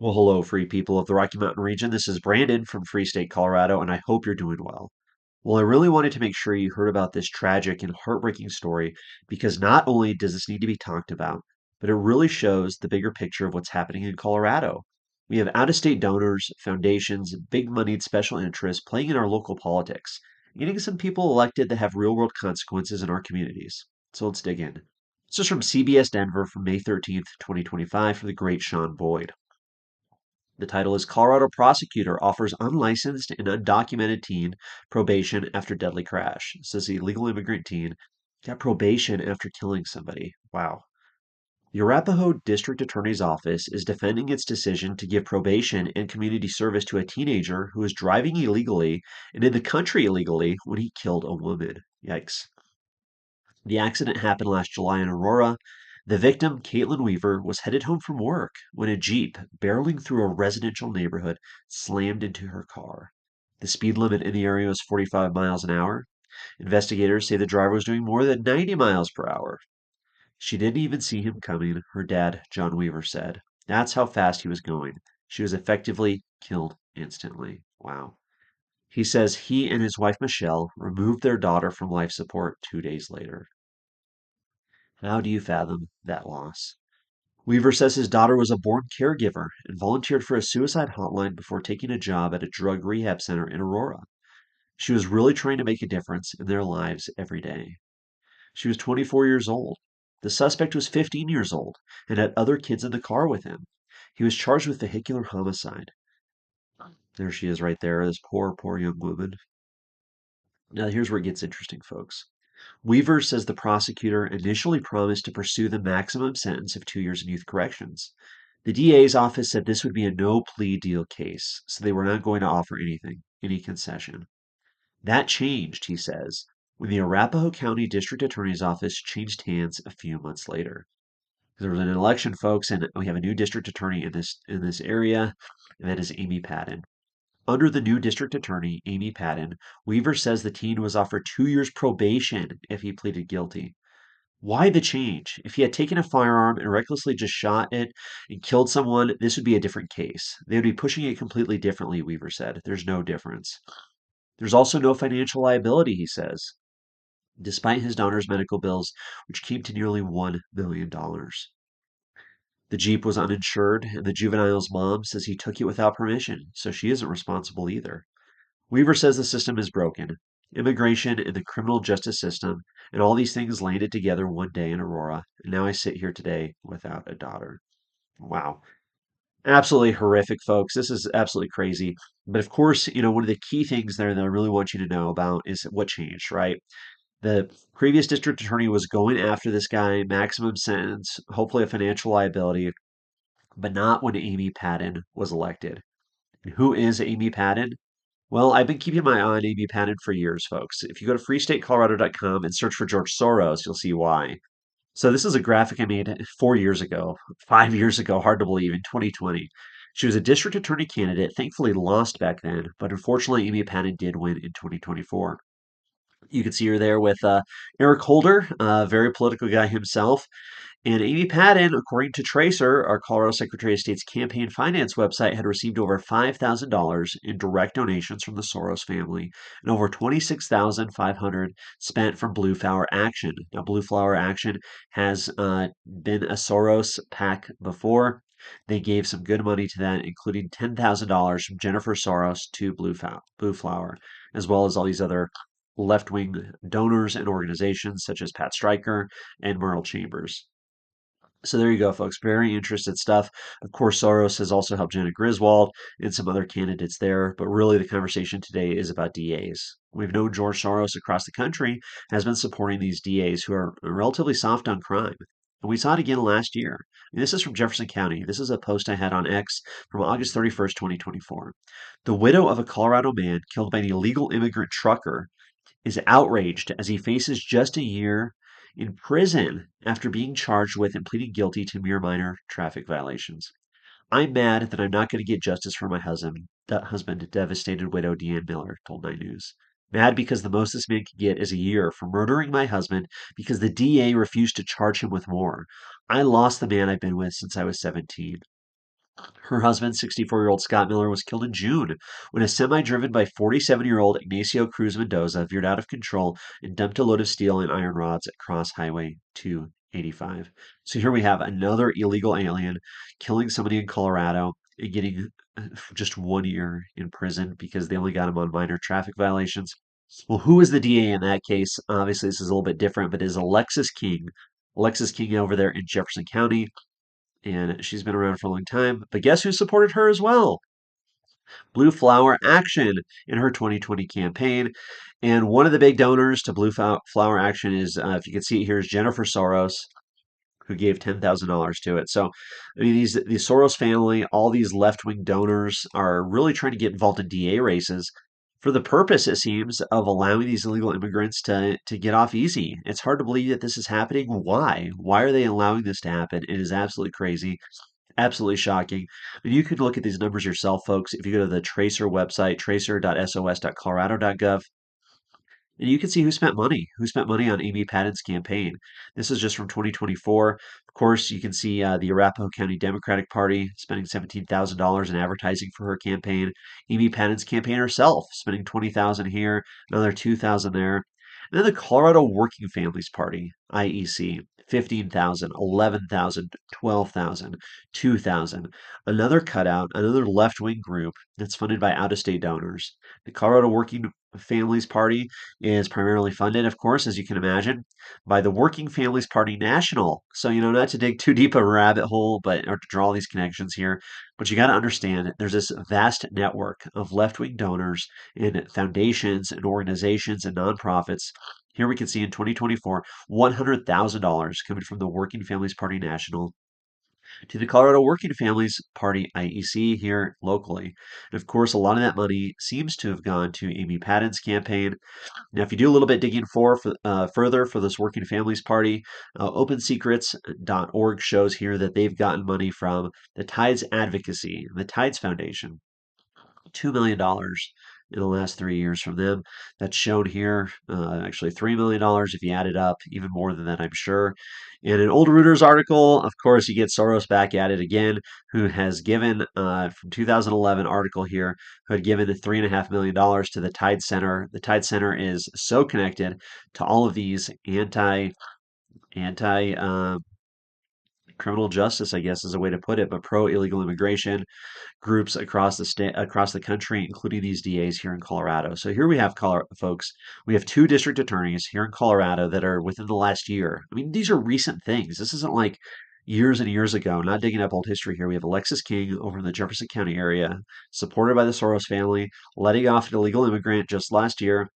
Well, hello, free people of the Rocky Mountain region. This is Brandon from Free State, Colorado, and I hope you're doing well. Well, I really wanted to make sure you heard about this tragic and heartbreaking story because not only does this need to be talked about, but it really shows the bigger picture of what's happening in Colorado. We have out of state donors, foundations, big moneyed special interests playing in our local politics, getting some people elected that have real world consequences in our communities. So let's dig in. This is from CBS Denver from May 13th, 2025, from the great Sean Boyd. The title is Colorado Prosecutor Offers Unlicensed and Undocumented Teen Probation After Deadly Crash. It says the illegal immigrant teen got probation after killing somebody. Wow. The Arapahoe District Attorney's Office is defending its decision to give probation and community service to a teenager who was driving illegally and in the country illegally when he killed a woman. Yikes. The accident happened last July in Aurora. The victim, Kaitlyn Weaver, was headed home from work when a Jeep, barreling through a residential neighborhood, slammed into her car. The speed limit in the area was 45 miles an hour. Investigators say the driver was doing more than 90 miles per hour. She didn't even see him coming, her dad, John Weaver, said. That's how fast he was going. She was effectively killed instantly. Wow. He says he and his wife, Michelle, removed their daughter from life support 2 days later. How do you fathom that loss? Weaver says his daughter was a born caregiver and volunteered for a suicide hotline before taking a job at a drug rehab center in Aurora. She was really trying to make a difference in their lives every day. She was 24 years old. The suspect was 15 years old and had other kids in the car with him. He was charged with vehicular homicide. There she is right there, this poor, poor young woman. Now, here's where it gets interesting, folks. Weaver says the prosecutor initially promised to pursue the maximum sentence of 2 years in youth corrections. The DA's office said this would be a no plea deal case, so they were not going to offer anything, any concession. That changed, he says, when the Arapahoe County District Attorney's Office changed hands a few months later. There was an election, folks, and we have a new district attorney in this area, and that is Amy Patton. Under the new district attorney, Amy Patton, Weaver says the teen was offered 2 years probation if he pleaded guilty. Why the change? If he had taken a firearm and recklessly just shot it and killed someone, this would be a different case. They would be pushing it completely differently, Weaver said. There's no difference. There's also no financial liability, he says, despite his daughter's medical bills, which came to nearly $1 million. The Jeep was uninsured, and the juvenile's mom says he took it without permission, so she isn't responsible either. Weaver says the system is broken. Immigration and the criminal justice system, and all these things landed together one day in Aurora, and now I sit here today without a daughter. Wow. Absolutely horrific, folks. This is absolutely crazy. But of course, one of the key things there that I really want you to know about is what changed, right? The previous district attorney was going after this guy, maximum sentence, hopefully a financial liability, but not when Amy Patton was elected. Who is Amy Patton? Well, I've been keeping my eye on Amy Patton for years, folks. If you go to freestatecolorado.com and search for George Soros, you'll see why. So this is a graphic I made 4 years ago, 5 years ago, hard to believe, in 2020. She was a district attorney candidate, thankfully lost back then, but unfortunately Amy Patton did win in 2024. You can see her there with Eric Holder, a very political guy himself. And Amy Patton, according to Tracer, our Colorado Secretary of State's campaign finance website, had received over $5,000 in direct donations from the Soros family and over 26,500 spent from Blue Flower Action. Now, Blue Flower Action has been a Soros PAC before. They gave some good money to that, including $10,000 from Jennifer Soros to Blue Flower, as well as all these other left-wing donors and organizations such as Pat Stryker and Myrtle Chambers. So there you go, folks. Very interested stuff. Of course, Soros has also helped Jenna Griswold and some other candidates there, but really the conversation today is about DAs. We've known George Soros across the country has been supporting these DAs who are relatively soft on crime. And we saw it again last year. And this is from Jefferson County. This is a post I had on X from August 31st, 2024. The widow of a Colorado man killed by an illegal immigrant trucker is outraged as he faces just a year in prison after being charged with and pleading guilty to mere minor traffic violations. I'm mad that I'm not going to get justice for my husband, devastated widow Deanne Miller told 9 News. Mad because the most this man could get is a year for murdering my husband because the DA refused to charge him with more. I lost the man I've been with since I was 17. Her husband, 64-year-old Scott Miller, was killed in June when a semi driven by 47-year-old Ignacio Cruz Mendoza veered out of control and dumped a load of steel and iron rods across Highway 285. So here we have another illegal alien killing somebody in Colorado and getting just 1 year in prison because they only got him on minor traffic violations. Well, who was the DA in that case? Obviously, this is a little bit different, but it is Alexis King. Alexis King over there in Jefferson County, and she's been around for a long time. But guess who supported her as well? Blue Flower Action in her 2020 campaign. And one of the big donors to Blue Flower Action is, if you can see it here, is Jennifer Soros, who gave $10,000 to it. So, I mean, the Soros family, all these left wing donors are really trying to get involved in DA races for the purpose, it seems, of allowing these illegal immigrants to get off easy. It's hard to believe that this is happening. Why? Why are they allowing this to happen? It is absolutely crazy. Absolutely shocking. I mean, you could look at these numbers yourself, folks. If you go to the Tracer website, tracer.sos.colorado.gov, and you can see who spent money on Amy Paddon's campaign. This is just from 2024. Of course, you can see the Arapahoe County Democratic Party spending $17,000 in advertising for her campaign. Amy Paddon's campaign herself spending $20,000 here, another $2,000 there. And then the Colorado Working Families Party, IEC, 15,000, 11,000, 12,000, 2,000. Another cutout, another left-wing group that's funded by out-of-state donors. The Colorado Working Families Party is primarily funded, of course, as you can imagine, by the Working Families Party National. So, not to dig too deep of a rabbit hole, or to draw these connections here, but you got to understand there's this vast network of left wing donors and foundations and organizations and nonprofits. Here we can see in 2024, $100,000 coming from the Working Families Party National to the Colorado Working Families Party IEC here locally. And of course, a lot of that money seems to have gone to Amy Paddon's campaign. Now, if you do a little bit digging further for this Working Families Party, OpenSecrets.org shows here that they've gotten money from the Tides Advocacy, the Tides Foundation, $2 million in the last 3 years from them. That's shown here. Actually, $3 million if you add it up, even more than that, I'm sure. In an old Reuters article, of course, you get Soros back at it again, who has given, from 2011 article here, who had given $3.5 million to the Tide Center. The Tide Center is so connected to all of these anti criminal justice, I guess is a way to put it, but pro illegal immigration groups across the state, across the country, including these DAs here in Colorado. So here we have, folks, we have two district attorneys here in Colorado that are within the last year. I mean, these are recent things. This isn't like years and years ago. Not digging up old history here. We have Alexis King over in the Jefferson County area, supported by the Soros family, letting off an illegal immigrant just last year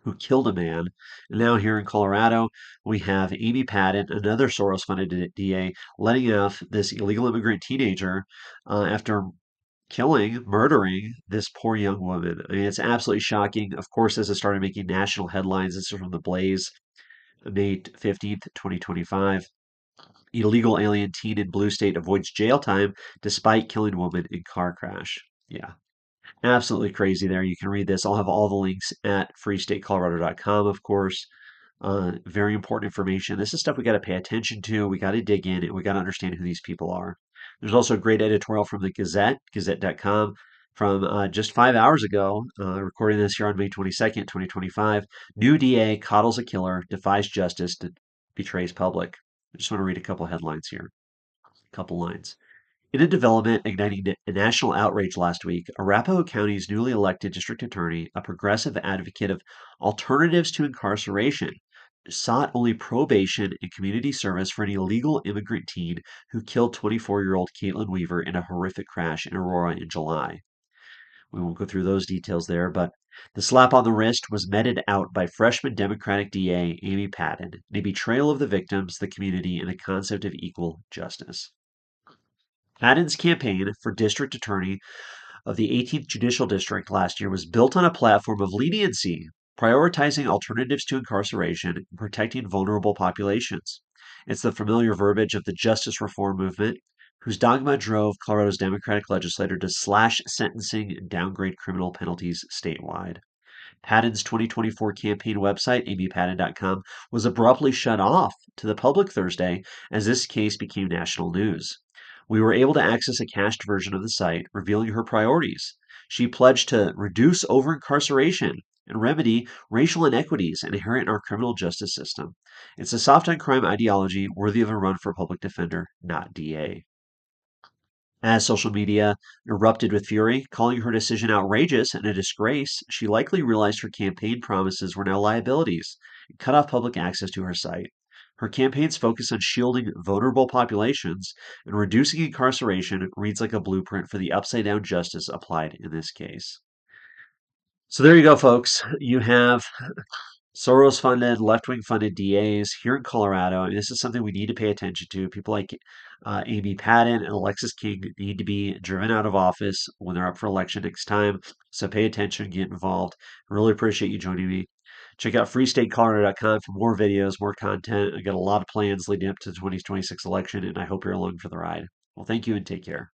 who killed a man. And now here in Colorado, we have Amy Paddon, another Soros-funded DA, letting off this illegal immigrant teenager after murdering this poor young woman. I mean, it's absolutely shocking. Of course, this has started making national headlines. This is from the Blaze, May 15th, 2025. Illegal alien teen in blue state avoids jail time despite killing woman in car crash. Yeah, absolutely crazy there. You can read this. I'll have all the links at freestatecolorado.com, of course. Very important information. This is stuff we got to pay attention to. We got to dig in and we got to understand who these people are. There's also a great editorial from the Gazette, gazette.com, from just 5 hours ago, recording this here on May 22nd, 2025. New DA coddles a killer, defies justice, betrays public. I just want to read a couple headlines here, a couple lines. In a development igniting a national outrage last week, Arapahoe County's newly elected district attorney, a progressive advocate of alternatives to incarceration, sought only probation and community service for an illegal immigrant teen who killed 24-year-old Kaitlyn Weaver in a horrific crash in Aurora in July. We won't go through those details there, but the slap on the wrist was meted out by freshman Democratic DA Amy Paddon in a betrayal of the victims, the community, and the concept of equal justice. Paddon's campaign for district attorney of the 18th Judicial District last year was built on a platform of leniency, prioritizing alternatives to incarceration and protecting vulnerable populations. It's the familiar verbiage of the justice reform movement, whose dogma drove Colorado's Democratic legislator to slash sentencing and downgrade criminal penalties statewide. Paddon's 2024 campaign website, amypaddon.com, was abruptly shut off to the public Thursday as this case became national news. We were able to access a cached version of the site, revealing her priorities. She pledged to reduce over incarceration and remedy racial inequities inherent in our criminal justice system. It's a soft on crime ideology worthy of a run for public defender, not DA. As social media erupted with fury, calling her decision outrageous and a disgrace, she likely realized her campaign promises were now liabilities and cut off public access to her site. Her campaign's focus on shielding vulnerable populations and reducing incarceration reads like a blueprint for the upside down justice applied in this case. So there you go, folks. You have Soros funded, left wing funded DAs here in Colorado. And this is something we need to pay attention to. People like Amy Padden and Alexis King need to be driven out of office when they're up for election next time. So pay attention, get involved. Really appreciate you joining me. Check out freestatecolorado.com for more videos, more content. I got a lot of plans leading up to the 2026 election, and I hope you're along for the ride. Well, thank you and take care.